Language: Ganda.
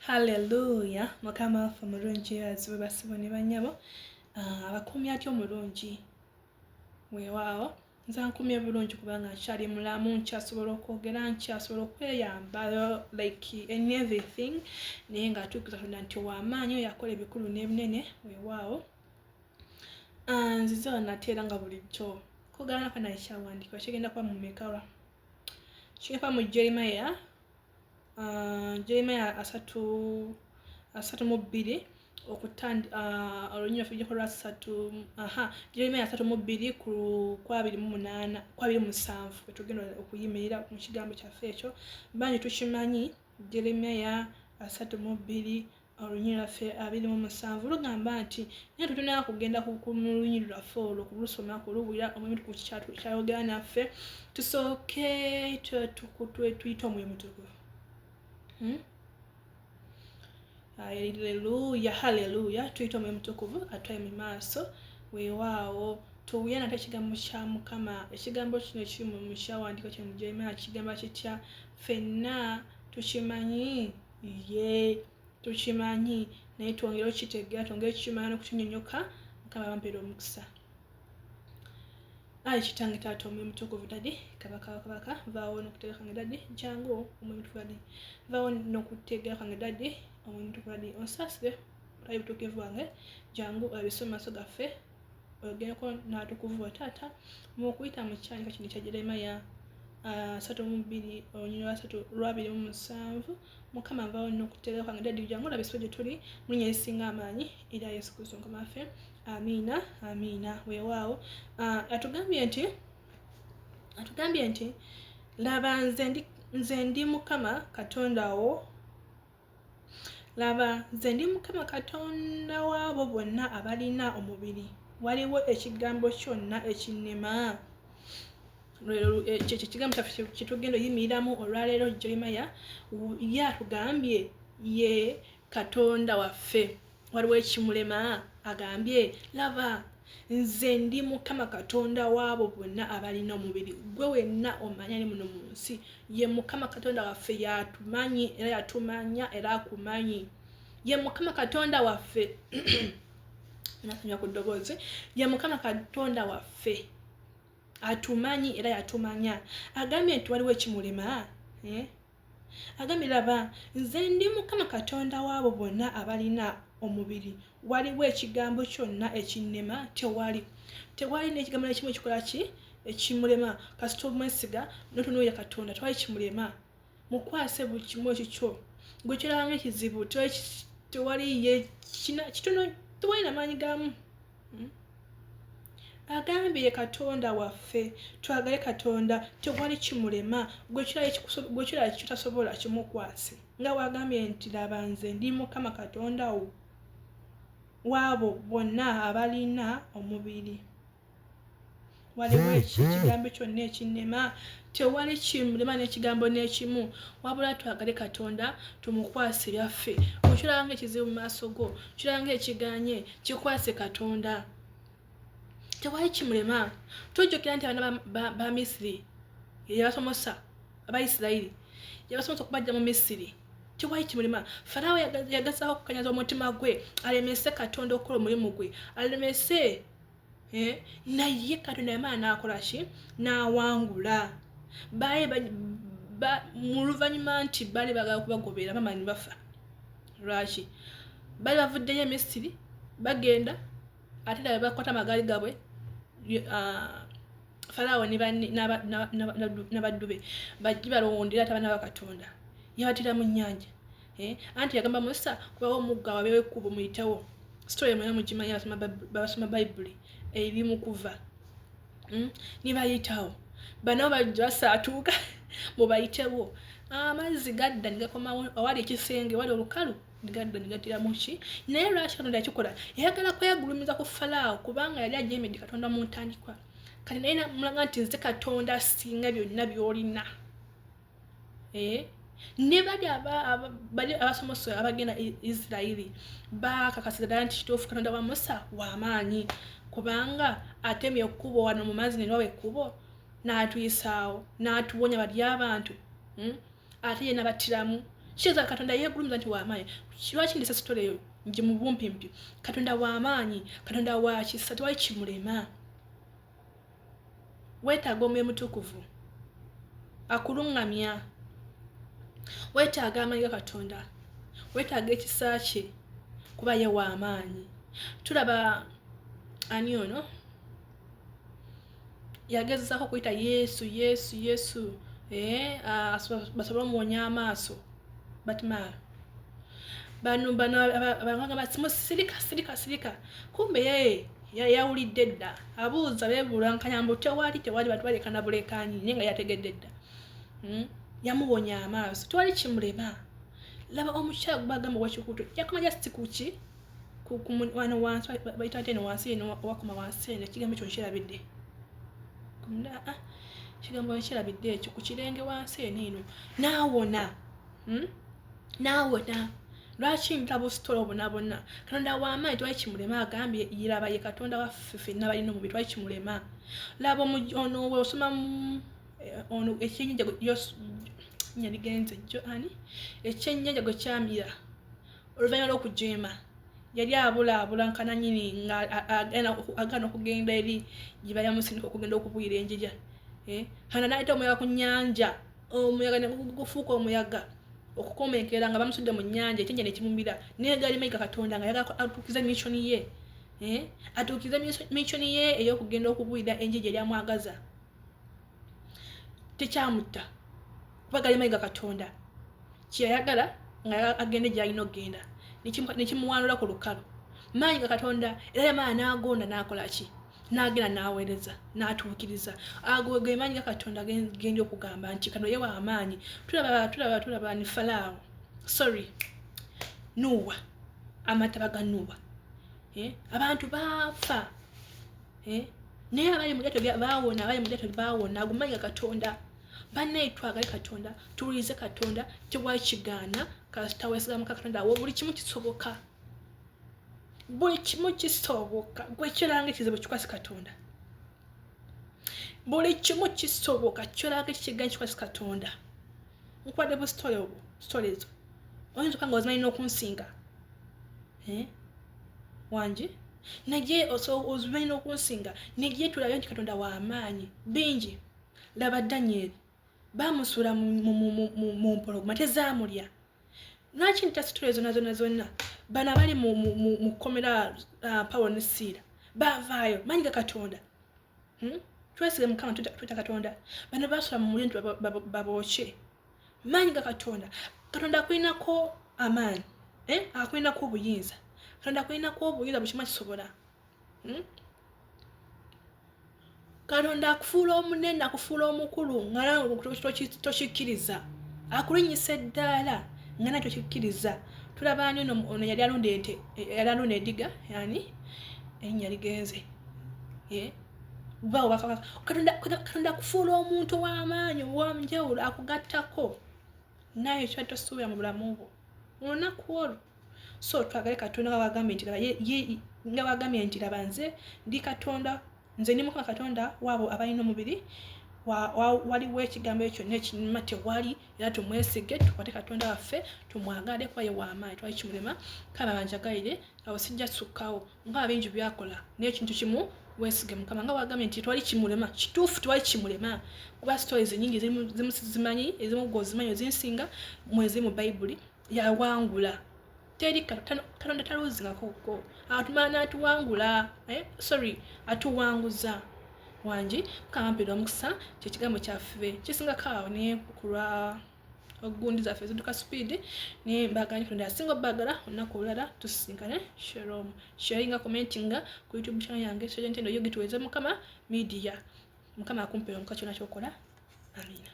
Hallelujah. Mukama waffe mulungi aziwe basibo ne bannyabo. Abakuumya atyo mulungi. Weewaawo. Nze nkuumye bulungi kubanga nkyali mulamu, nkyasobola okwogera, nkyasobola okweyamba like in everything. Naye ng'atuukiza Katonda nti w'amaanyi yakola ebikulu n'ebinene. Weewaawo. Nzize nate era nga bulijjo. Kugana kana ekyawandiikibwa kigenda kuba mu Mikawa. Kigenda mu Jeremiah. Jeremiah 3:2 olunyi lwaffe lwa 3 Jeremiah 3:2 ku 27 wetugenda okuyimirira mu kigambo kyaffe ekyo. Bangi tukimanyi Jeremiah 3:2 olunyi lwaffe 27 lugamba nti naye tutunala kugenda ku lunyi lwaffe olwo kulusoma kuluwulira omwami ku kyayogera naffe tusooke tuyite omwoyo mutukuvu. Hallelujah. Tuyite omwoyo mutukuvu atwaye mu maaso. Weewaawo tuwulire nate ekigambo kya Mukama. Ekigambo kino kiri mu kyawandiikibwa kino mu Jeremiah kigamba kitya? Ffenna tukimanyi tukimanyi naye twongere okitegeera, twongere tukimanya n'okukinyonnyoka. Mukama bampeera omukisa. Kitange taata omwoyo mutukuvu dadi kabaka vaawo n'okutegeera kwange dadi jangu omwoyo mutukuvu dadi vaawo n'okutegeera kwange dadi omwoyo mutukuvu dadi onsaasire olabe butuukivu bwange jangu olabise mu maaso gaffe ogereko n'atukuvu taata mu kuyita mu kyanika kino ekya Jeremiah 3:2 olunyi lwa 27. Mukama vaawo n'okutegeera kwange dadi jangu olabise gye tuli mu linnya erisinga amaanyi era Yesu Kristo Mukama waffe. Amiina, amiina. Weewaawo atugambye nti laba nze ndi Mukama Katonda wo. Laba nze ndi Mukama Katonda w'abo bonna abalina omubiri. Waliwo ekigambo kyonna ekinnema. Ekyo ekigambo kyaffe kitugenda oyimiriramu olwaleero Jeremiah ye atugambye ye Katonda waffe. Waliwo ekimulema agambye laba nze ndi Mukama Katonda w'abo bonna abalina omubiri. Gwe wenna omanya ali muno mu nsi ye Mukama Katonda waffe yatumanyi era yatumanya era akumanyi. Ye Mukama Katonda waffe nakanywa ku ddoboozi. Ye Mukama Katonda waffe atumanyi era yatumanya. Agambye nti waliwo ekimulema. Agambye laba nze ndi Mukama Katonda w'abo bonna abalina omubiri. Waliwo ekigambo kyonna ekinnema? Tewali n'ekigambo n'ekimu ekikola ki ekimulema. Kasita omwesiga n'otunuulira Katonda tewali kimulema. Mukwase buli kimu ekikyo gwe kiraba ng'ekizibu tewali ye kitono tewali n'amaanyi gamu. Agambye ye Katonda waffe twagale Katonda tewali kimulema. Gwe kiraba kitasobola kimukwase nga wagambye nti laba nze ndi Mukama Katonda wo w'abo bonna abalina omubiri. Waliwo ekigambo kyonna ekinnema? Tewali kimulema n'ekigambo n'ekimu wabula twagale Katonda tumukwase byaffe. Okiraba ng'ekizibu mu maaso go, kiraba ng'ekiganye kikwase Katonda. Tewali kimulema. Tujjukira nti abaana ba Misiri yabasomosa Abayisirayiri yabasomosa okubajja mu Misiri. Tewali kimulema. Farawo yagasaako okukanyaza omutima gwe alemese Katonda okukola omulimu gwe alemese. Naye Katonda yamala n'akola ki? N'awangula. Mu luvannyuma nti baali bagala kubagobera bamanyi bafa. Lwaki? Baali bavuddeyo e Misiri bagenda ate era bakwata amagaali gaabwe Farawo n'abaddu be bajje balondera ate abaana ba Katonda. Yabatira mu nnyanja. Anti yagamba Musa kubawo omugga wabeewo ekkubo muyitewo. Story mwena mugimanyi basoma Bayibuli ebimu kuva. Ni bayitawo. Bano bajja basaatuuka mubayitewo. Amazzi gadda ne gakomawo awali ekisenge wali olukalu gadda ne gattiramu ki. Naye lwaki Katonda yakikola? Yayagala kwegulumiza ku Farawo kubanga yali ajeemedde Katonda mu ntandikwa. Kati naye namulaga nti nze Katonda asinga byonna by'olina. Ne bali abasomoso abagenda Isirayiri bakakasiza ddala nti kituufu Katonda wa Musa w'amaanyi kubanga atemye ekkubo wano mu mazzi ne lwawa ekkubo n'atuyisaawo n'atuwonya bali abantu ate ye n'abattiramu Chiza Katonda yeegulumiza nti w'amaanyi. Lwaki ndisa sitole eyo nje mu bumpimpi? Katonda w'amaanyi, Katonda wa kisa, tewali kimulema. Weetaaga Omwoyo Mutukuvu akulungamya. Weetaaga amaanyi ga Katonda. Weetaaga ekisa kye kuba ye w'amaanyi. Tulaba ani ono yagezaako okuyita Yesu basobole omuwonya amaaso Bartimayo. Bano abanganga sirika kumbe ye yawulidde dda abuuza beebulankanya mbu tewali batwalekana bulekanyi naye nga yategedde dda. Yamuwonya amaaso, tewali kimulema. Laba omukyala gwagamba wakikuuto yakoma just kuki wano wansi bayita ate wansi eno wakoma wansi eno ekigambo ekyo nkirabidde. Kigambo nkirabidde ekyo ku kirenge wansi eno naawona. Naawona. Lwaki ntabo sitolo bonna Katonda w'amaanyi tewali kimulema. Agambye yiraba ye Katonda waffe ffenna balina omubiri, tewali kimulema. Laba ono osoma ono ekyennyanja ekyennyanja gwe kyamira oluvannyuma lw'okujeema yali abulaabulankana nnyini ng'agaana okugenda eri gye bali amusindika okugenda okubuyira enjija. Hana n'ayita omuyaga ku nnyanja, omuyaga ne gufuuka omuyaga okukomeekera nga bamusudde mu nnyanja, ekyennyanja ne kimumira. Naye gaali mayiga Katonda nga yagala atuukiza missioni ye. Atuukiza missioni ye ey'okugenda okubuyira enjija eri amwagaza. Tekyamutta kuba gaali mayiga Katonda. Kyeyayagala nga agende gy'alina okgenda ne kimuwaanula ku lukalu. Maanyi ga Katonda era yamala n'agonda n'akola ki? N'agenda n'aweereza n'atuukiriza. Ago ge maanyi ga Katonda gendi okugamba nti kano ye w'amaanyi. Tulaba ni Falaawo. Nuuwa. Amataba ga Nuuwa. Abantu baafa. Naye abali mu lyato baawona, abali mu lyato baawona. Ago maanyi ga Katonda. Banne twagale Katonda, tuwulize Katonda, tewali kigaana, kasita weesiga muka Katonda awo buli kimu kisoboka. Buli kimu kisoboka. Gwe kiranga ekizibu kikwasi Katonda. Buli kimu kisoboka kiranga ekigaana kikwasi Katonda. Nkwadde bu story ezo. Oyinza okanga ozimanyina okunsinga. Wangi? Naye ozimanyina okunsinga. Naye tulabe nti Katonda w'amaanyi. Bingi. Laba Danyeri. Bamusuula mu mpologoma tezaamulya. Lwaki nta sitole zonna bano abali mu kkomera Pawulo ne Siira baavaayo maanyi ga Katonda. Twesige Mukama twita Katonda. Bano baasula mu muliro babookye. Maanyi ga Katonda. Katonda akulinako amaanyi. Akulinako obuyinza. Katonda akulinako obuyinza buli kimu akisobola. Katonda akufuula omunene, akufuula omukulu nga nawe tokikkiriza. Akulinnyisa eddaala nga nawe tokikkiriza. Tulaba ani ono yali alunda ente, yali alunda ediga, yani erinnya ligenze. Katonda akufuula omuntu w'amaanyi ow'enjawulo akugattako. Naye kyali tosuubira mu bulamu bwo. Olunaku olwo. So twagale Katonda nga wagambye nti laba nze ndi Katonda. Nze ndi Mukama Katonda waabo abalina omubiri. Waliwo ekigambo ekyo n'ekinyuma tewali era tumwesige tukwate Katonda waffe tumwagale kuba ye w'amaanyi tewali kimulema. Kaba banjagalire awo sijja kusukkawo nga bingi byakola n'ekintu kimu weesige Mukama nga wagambye nti tewali kimulema. Kituufu tewali kimulema kuba stories nyingi zimu sizimanyi ezimu gwozimanyi ezinsinga mwezi mu Bayibuli yawangula. Teri Katonda taluuzingako atumala n'atuwangula. Atuwanguza. Wangi Mukama mpeera omukisa kyekigambo kyaffe kisingako awo naye kulwa ogundi zaffe ziduka speed naye mbaganye Katonda yasinga obbagala olunaku olulala tusisinkane. Shalom. Sharinga, commentinga ku YouTube channel yange Sergeant Endo Yogi tuweze Mukama Media. Mukama akumpeera omukisa kyonna ky'okola. Amina.